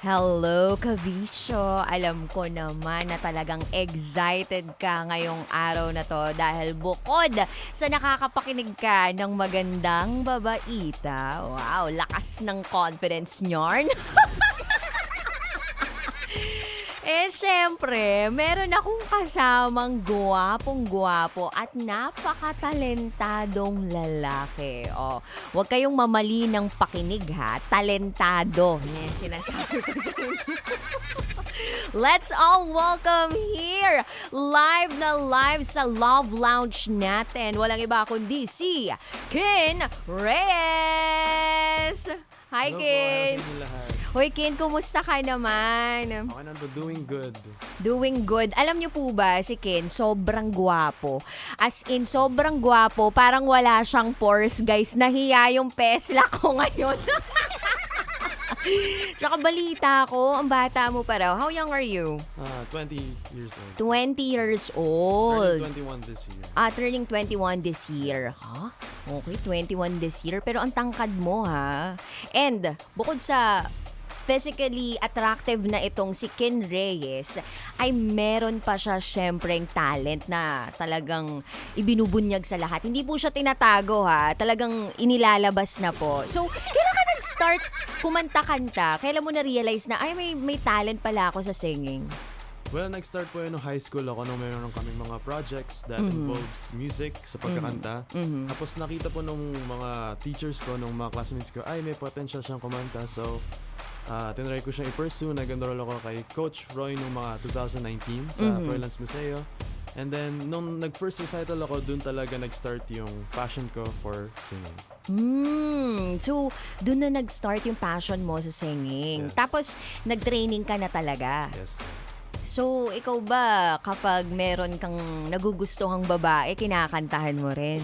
Hello, Kabisyo! Alam ko naman na talagang excited ka ngayong araw na to dahil bukod sa nakakapakinig ka ng magandang babaita, wow, lakas ng confidence nyorn. Syempre, meron akong kasamang guwapong-guwapo at napakatalentadong lalaki. Huwag kayong mamali ng pakinig ha. Talentado. Yan, sinasabi ko sa inyo. Let's all welcome here, live na live sa Love Lounge natin. Walang iba kundi si Kinn Reyes! Hi, Hello Kinn! po, lahat. Hoy, Kinn, kumusta ka naman? Okay na po, doing good. Doing good. Alam niyo po ba, si Kinn, sobrang gwapo. As in, sobrang gwapo. Parang wala siyang pores, guys. Nahiya yung pesla ko ngayon. Tsaka balita ko, ang bata mo pa raw. How young are you? 20 years old. 20 years old. Turning 21 this year. Turning 21 this year. Ha? Okay, 21 this year. Pero ang tangkad mo, ha? And, bukod sa physically attractive na itong si Kinn Reyes, ay meron pa siya syempreng talent na talagang ibinubunyag sa lahat. Hindi po siya tinatago ha, talagang inilalabas na po. So, kailan ka nag-start kumanta-kanta? Kailan mo na-realize na, ay may talent pala ako sa singing? Well, nag-start po yun nung high school ako nung mayroon kaming mga projects that involves music sa pagkakanta. Tapos nakita po nung mga teachers ko, nung mga classmates ko, ay may potential siyang kumanta. So, tinry ko siyang i-pursue. Nag-enroll ako kay Coach Roy nung mga 2019 sa Freelance Museo. And then, nung nag-first recital ako, dun talaga nag-start yung passion ko for singing. So, dun na nag-start yung passion mo sa singing. Yes. Tapos, nag-training ka na talaga. Yes. So, ikaw ba, kapag meron kang nagugustuhang babae, kinakantahan mo rin?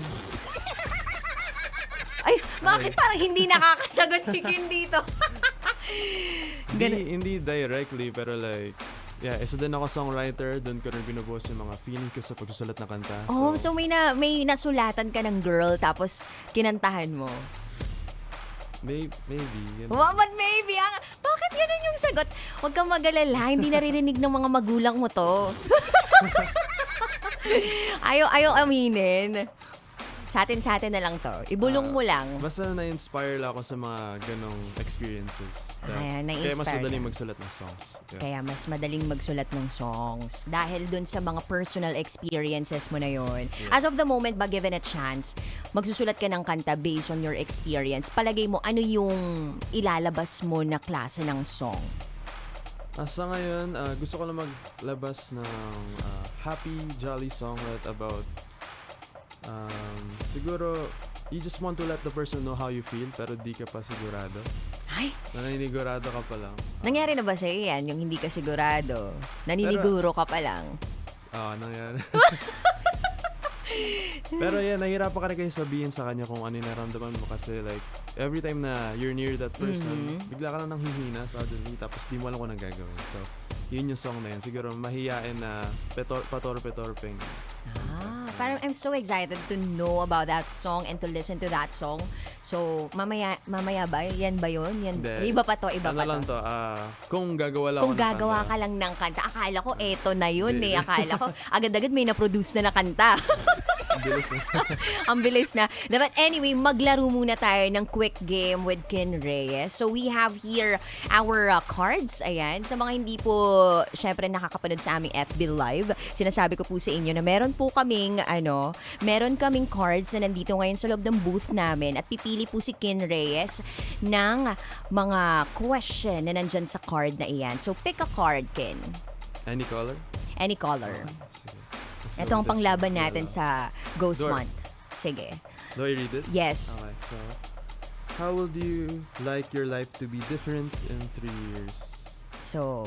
Ay, bakit parang hindi nakakasagot si Kinn dito? Hindi directly, pero like, yeah, isa din ako songwriter. Doon ko rin binubuhos yung mga feeling ko sa pagsusulat na kanta. So may nasulatan ka ng girl tapos kinantahan mo. Maybe. You know. But maybe, bakit ganun yung sagot? Huwag kang mag-alala, hindi naririnig ng mga magulang mo to. Ayaw aminin. Sa atin na lang to. Ibulong mo lang. Basta na-inspire lang ako sa mga ganong experiences. Kaya na-inspire mas madaling ka. magsulat ng songs. Yeah. Kaya mas madaling magsulat ng songs. Dahil dun sa mga personal experiences mo na yun. Yeah. As of the moment ba, given a chance, magsusulat ka ng kanta based on your experience, palagay mo, ano yung ilalabas mo na klase ng song? Sa ngayon, gusto ko lang maglabas ng happy, jolly song that about siguro, you just want to let the person know how you feel pero di ka pa sigurado. Ay! Naninigurado ka pa lang. Nangyari na ba sa'yo yan, yung hindi ka sigurado? Naniniguro ka pa lang? Nangyari. Pero yeah, nahirapan ka rin kayo sabihin sa kanya kung ano yung naramdaman mo kasi like, every time na you're near that person, bigla ka na nang hihina suddenly tapos di mo alam kung anong gagawin. So, yun yung song na yun. Siguro mahiyain na patorpe-torpeng. Parang I'm so excited to know about that song and to listen to that song. So, mamaya ba? Yan ba yun? Iba pa to. Lang to, kung gagawa lang Kung ako ng gagawa kanta. ka lang ng kanta, akala ko eto na yun eh. Akala ko agad-agad may na-produce na kanta. Ang bilis eh. Ang bilis na. But anyway, maglaro muna tayo ng quick game with Kinn Reyes. So we have here our cards. Ayan. Sa mga hindi po, syempre nakakapanood sa aming FB Live, sinasabi ko po sa inyo na meron kaming cards na nandito ngayon sa loob ng booth namin at pipili po si Kinn Reyes ng mga question na nandyan sa card na iyan. So pick a card, Kinn. Any color? Any color. Sige. Let's go Ito ang with this panglaban one. natin sa Ghost Door. Month. Sige. Do I read it? Yes. Okay, so how would you like your life to be different in 3 years? So,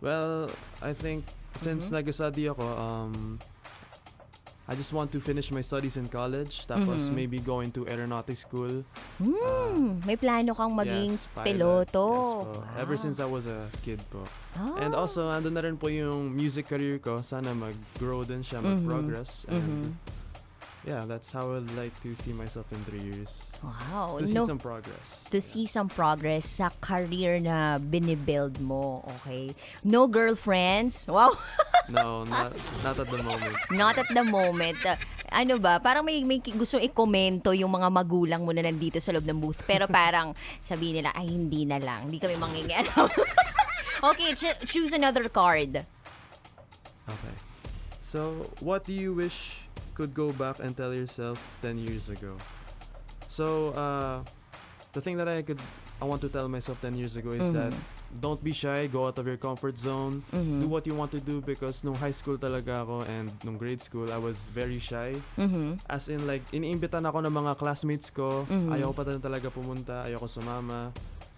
Well, I think since nag-study ako, I just want to finish my studies in college, tapos maybe go into aeronautics school. may plano kang maging Yes, pilot. piloto. Yes po. Ever since I was a kid po. And also, andun na rin po yung music career ko. Sana mag-grow din siya, mag-progress. And yeah, that's how I'd like to see myself in 3 years. Wow. To see some progress. To see some progress sa career na binibuild mo, okay? No girlfriends? Wow. No, not at the moment. Not at the moment. Ano ba, parang may gusto i-komento yung mga magulang mo na nandito sa loob ng booth. Pero parang sabihin nila, ay hindi na lang. Hindi kami mangingialam. Okay, choose another card. Okay. So, what do you wish could go back and tell yourself 10 years ago? So, the thing that I want to tell myself 10 years ago is that don't be shy, go out of your comfort zone, do what you want to do, because nung high school talaga ako and nung grade school, I was very shy. As in like, iniimbitan ako ng mga classmates ko, ayaw pa talaga pumunta, ayaw ko sumama.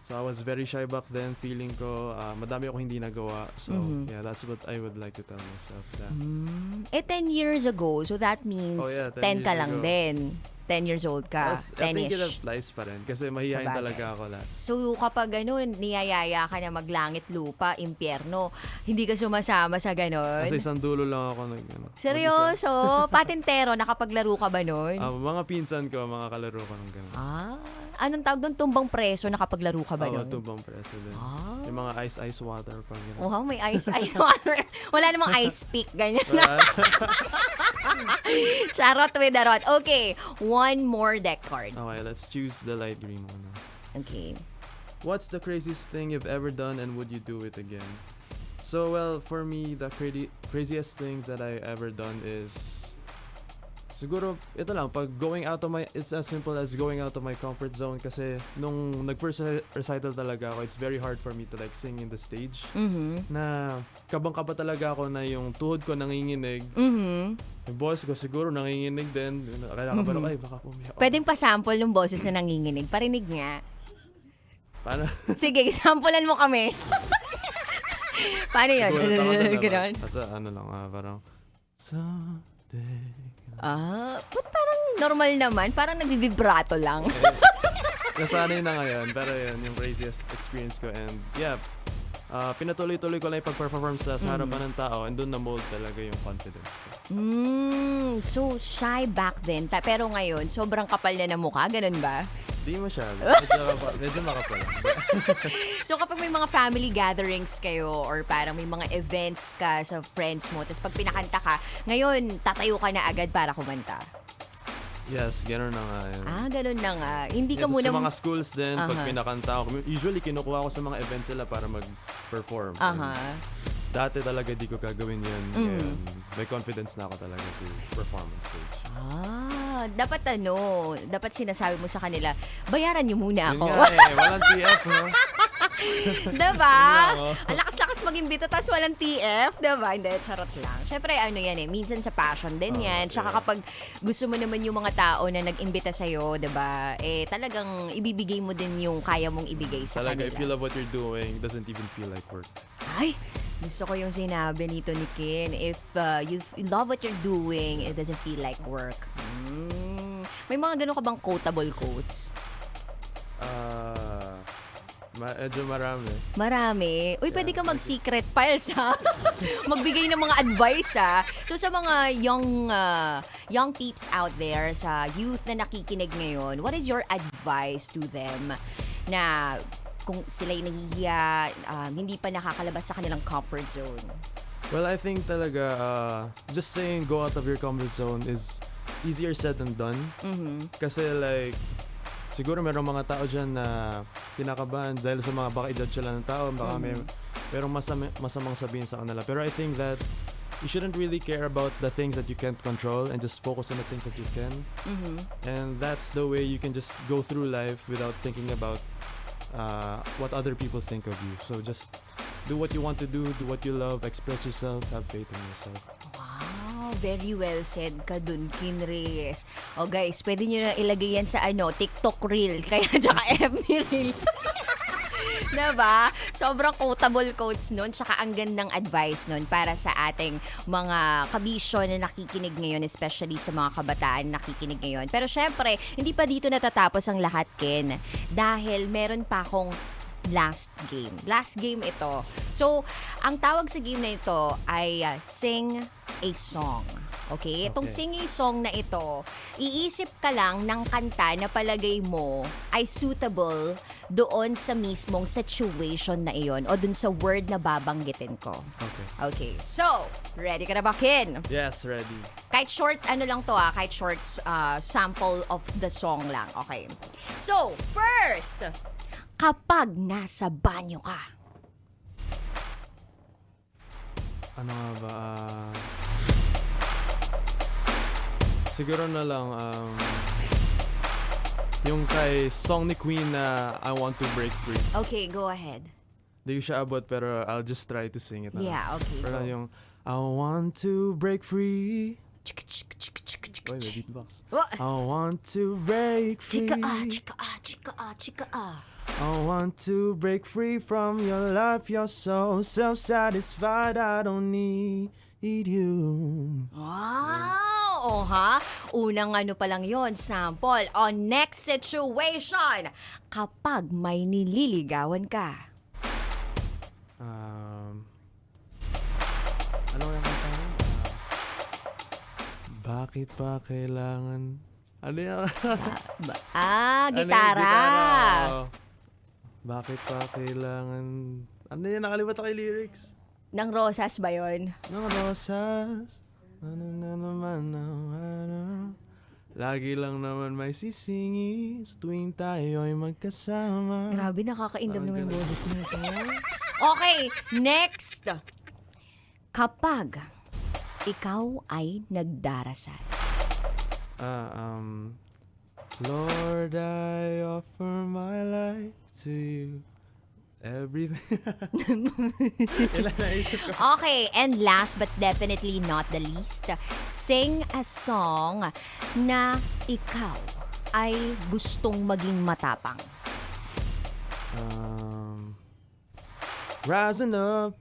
So I was very shy back then, feeling ko madami ako hindi nagawa. So yeah, that's what I would like to tell myself. That. 10 years ago, so that means 10 ka lang ago. din. 10 years old ka. I think it 10-ish. applies pa rin kasi mahihayin Sabagay. talaga ako last. So kapag niyayaya ka na maglangit lupa, impyerno, hindi ka sumasama sa ganon? Kasi isang dulo lang ako Seryoso? Patintero, nakapaglaro ka ba nun? Mga pinsan ko, mga kalaro ko ng gano'n. Anong tawag doon? Tumbang preso, nakapaglaro ka ba nun? Tubang president. Yung mga ice water pa gano'n. Oh, may ice water. Wala namang ice pick, ganyan. Charot with the rot. Okay, one more deck card. Okay, let's choose the light green one. Okay. What's the craziest thing you've ever done and would you do it again? So, well, for me, the craziest thing that I ever done is siguro, ito lang, it's as simple as going out of my comfort zone kasi nung nag-first recital talaga ako, it's very hard for me to like sing in the stage. Na kabang-kaba talaga ako na yung tuhod ko nanginginig. Yung boss ko siguro nanginginig din. Kailangan ba ay baka pumiyak. Pwedeng pa-sample ng boses na nanginginig. Parinig nga. Paano? Sige, sampulan mo kami. Paano yun? Ganon. Kasi ano lang, parang someday. Ba't parang normal naman? Parang nagbivibrato lang. Nasanay na ngayon, pero yun, yung craziest experience ko. And yeah, pinatuloy-tuloy ko lang yung pag-perform sa harapan ng tao and doon na-mold talaga yung confidence ko. So, shy back then. Pero ngayon, sobrang kapal na ng mukha. Ganun ba? Di masyado. Medyo makapal. So, kapag may mga family gatherings kayo or parang may mga events ka sa friends mo, tapos pag pinakanta ka, ngayon, tatayo ka na agad para kumanta. Yes, gano'n na nga yun. Ganun na nga. Hindi ka muna... Sa mga schools din, pag pinakanta ako, usually kinukuha ko sa mga events sila para mag-perform. Dati talaga di ko gagawin yun. Ngayon, may confidence na ako talaga to perform on stage. Dapat sinasabi mo sa kanila, bayaran niyo muna ako. Yun nga walang TF, no? Diba? Ang lakas-lakas mag-imbita tapos walang TF, diba? Hindi, charot lang. Siyempre, minsan sa passion din yan. Tsaka kapag gusto mo naman yung mga tao na nag-imbita sa'yo, diba? Talagang ibibigay mo din yung kaya mong ibigay sa talaga, kanila. if you love what you're doing, it doesn't even feel like work. Ay, gusto ko yung sinabi nito ni Kinn. If you love what you're doing, it doesn't feel like work. May mga ganun ka bang quotable quotes? Medyo marami. Marami. Uy, pwede ka mag-secret files, ha? Magbigay ng mga advice, ha? So, sa mga young peeps out there, sa youth na nakikinig ngayon, what is your advice to them na kung sila'y nahihiya, hindi pa nakakalabas sa kanilang comfort zone? Well, I think talaga, just saying go out of your comfort zone is easier said than done. Kasi like, siguro merong mga tao dyan na kinakabahan dahil sa mga baka i-judge sila ng tao, baka merong masamang sabihin sa kanila. Pero I think that you shouldn't really care about the things that you can't control and just focus on the things that you can. And that's the way you can just go through life without thinking about what other people think of you. So just do what you want to do what you love, express yourself, have faith in yourself. Wow, very well said ka dun, Kinn Reyes. O guys, pwede nyo na ilagay yan sa TikTok reel, kaya tsaka FB reel. Diba? Sobrang quotable quotes nun, tsaka ang gandang advice nun para sa ating mga kabisyo na nakikinig ngayon, especially sa mga kabataan na nakikinig ngayon. Pero syempre, hindi pa dito natatapos ang lahat, Kinn. Dahil meron pa akong last game. Last game ito. So, ang tawag sa game na ito ay Sing a Song. Okay? Itong Okay. singing song na ito, iisip ka lang ng kanta na palagay mo ay suitable doon sa mismong situation na iyon o dun sa word na babanggitin ko. Okay. Okay, so, ready ka na ba, Kinn? Yes, ready. Kahit short, kahit short sample of the song lang. Okay. So, first, kapag nasa banyo ka. Ano nga ba? Siguro na lang, yung kay song ni Queen na I Want to Break Free. Okay, go ahead. Di ko siya abot pero I'll just try to sing it. Yeah, okay, Pero go. yung I want to break free. Oy, may beatbox. Oh. I want to break free. Chika ah. I want to break free from your life. You're so self-satisfied. I don't need you. Wow! Oh, ha? Unang pa lang yon, sample. On next situation, kapag may nililigawan ka. Ano yung kanta nun? Bakit pa kailangan... Ano yan? Gitara. Ano yung gitara? Oh. Bakit pa kailangan... Ano yan? Nakalimutan ko yung lyrics. Ng Rosas ba yon? Ng rosas. Ano na naman ano. Lagi lang naman may sisingis tuwing tayo ay magkasama. Grabe, nakakaindam naman yung ganun. boses nito. Okay, next. Kapag ikaw ay nagdarasal. Lord, I offer my life to you. Everything. Ilan naisip ko. Okay, and last but definitely not the least, sing a song na ikaw ay gustong maging matapang. Rising up,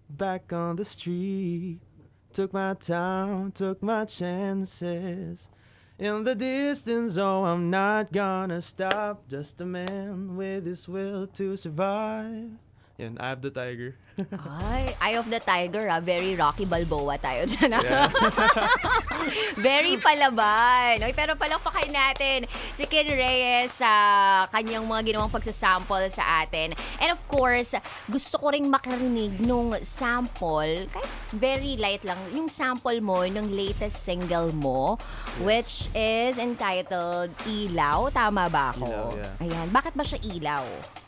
back on the street. Took my time, took my chances. In the distance, oh, I'm not gonna stop. Just a man with his will to survive. Yan, I have the tiger. Ay, Eye of the Tiger, very Rocky Balboa tayo dyan. Very palaban. Oy, pero palakpakan natin si Kinn Reyes sa kanyang mga ginawang pagsasample sa atin. And of course, gusto ko ring makarinig nung sample, kahit very light lang, yung sample mo ng latest single mo, which is entitled Ilaw. Tama ba ako? Ilaw, yeah. Ayan. Bakit ba siya ilaw?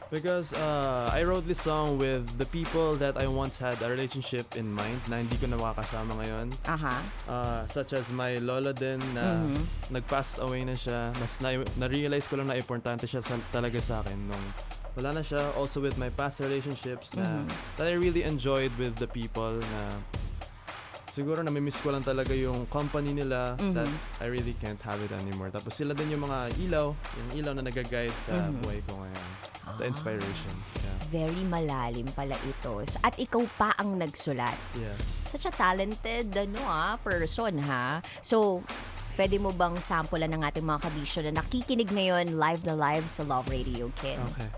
Because I wrote this song with the people that I once had a relationship in mind na hindi ko na makakasama ngayon. Aha. Such as my lola din na nag-passed away na siya. Mas na-realize ko lang na importante siya talaga sa akin nung wala na siya. Also with my past relationships na that I really enjoyed with the people na siguro namimiss ko lang talaga yung company nila that I really can't have it anymore. Tapos sila din yung mga ilaw, yung ilaw na nag-guide sa buhay ko ngayon. The inspiration. Yeah. Very malalim pala ito. At ikaw pa ang nagsulat. Yes. Such a talented person, ha? So, pwede mo bang sampulan ng ating mga kabisyo na nakikinig ngayon live na live sa Love Radio, Kinn? Okay.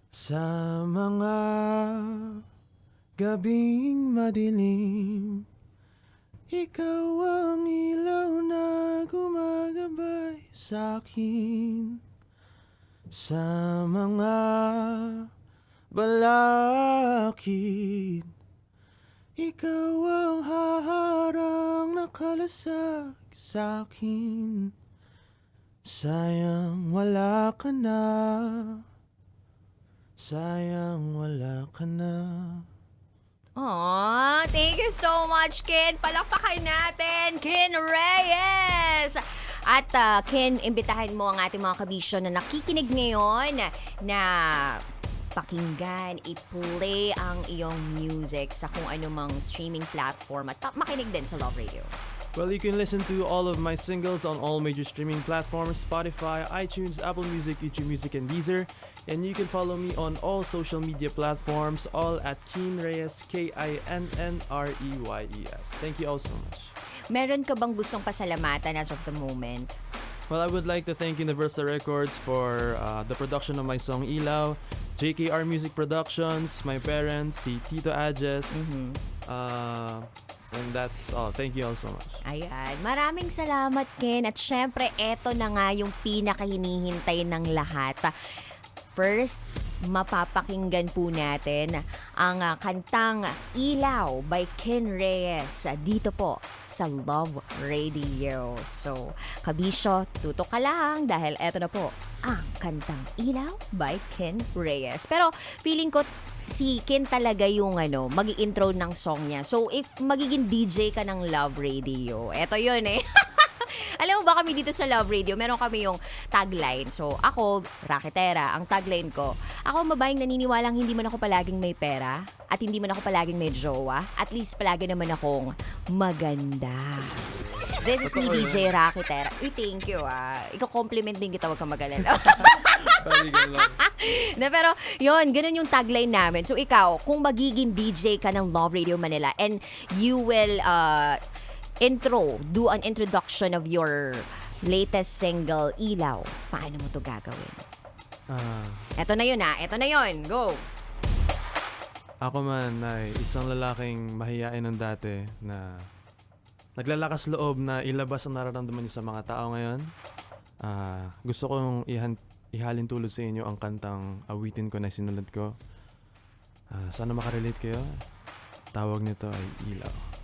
Sa mga gabing madilim, ikaw ang ilaw na gumagabay sa'kin. Sa mga balakid, ikaw ang haharang nakalasag sa'kin. Sayang wala ka na, sayang wala ka na. Aw, thank you so much, Kinn. Palakpakan natin, Kinn Reyes. At Kinn, imbitahin mo ang ating mga kabisyo na nakikinig ngayon na pakinggan, i-play ang iyong music sa kung anumang streaming platform at makinig din sa Love Radio. Well, you can listen to all of my singles on all major streaming platforms, Spotify, iTunes, Apple Music, YouTube Music, and Deezer. And you can follow me on all social media platforms, all at Kinn Reyes, KINNREYES. Thank you all so much. Meron ka bang gustong pasalamatan as of the moment? Well, I would like to thank Universal Records for the production of my song Ilaw, JKR Music Productions, my parents, si Tito Ajes, And that's all. Thank you all so much. Ayan. Maraming salamat, Ken. At syempre, eto na nga yung pinakahinihintay ng lahat. First, mapapakinggan po natin ang kantang Ilaw by Kinn Reyes dito po sa Love Radio. So, kabisyo, tutok ka lang dahil eto na po ang kantang Ilaw by Kinn Reyes. Pero feeling ko si Ken talaga yung mag-i-intro ng song niya. So, if magiging DJ ka ng Love Radio, eto yun eh. Alam mo ba kami dito sa Love Radio, meron kami yung tagline. So, ako, raketera, ang tagline ko, ako mabayang naniniwalang hindi man ako palaging may pera at hindi man ako palaging may jowa, at least palagi naman akong maganda. This is me, DJ Raketera. Uy, thank you Iko-compliment din kita, wag kang mag-alala. Na, pero, yun, ganun yung tagline namin. So, ikaw, kung magiging DJ ka ng Love Radio Manila and you will do an introduction of your latest single, Ilaw, paano mo to gagawin? Eto na yun eto na yun, go! Ako man ay isang lalaking mahiyain ng dati na naglalakas loob na ilabas ang nararamdaman niya sa mga tao ngayon. Gusto kong ihalin tulad sa inyo ang kantang awitin ko na sinulat ko. Sana makarelate kayo. Tawag nito ay Ilaw.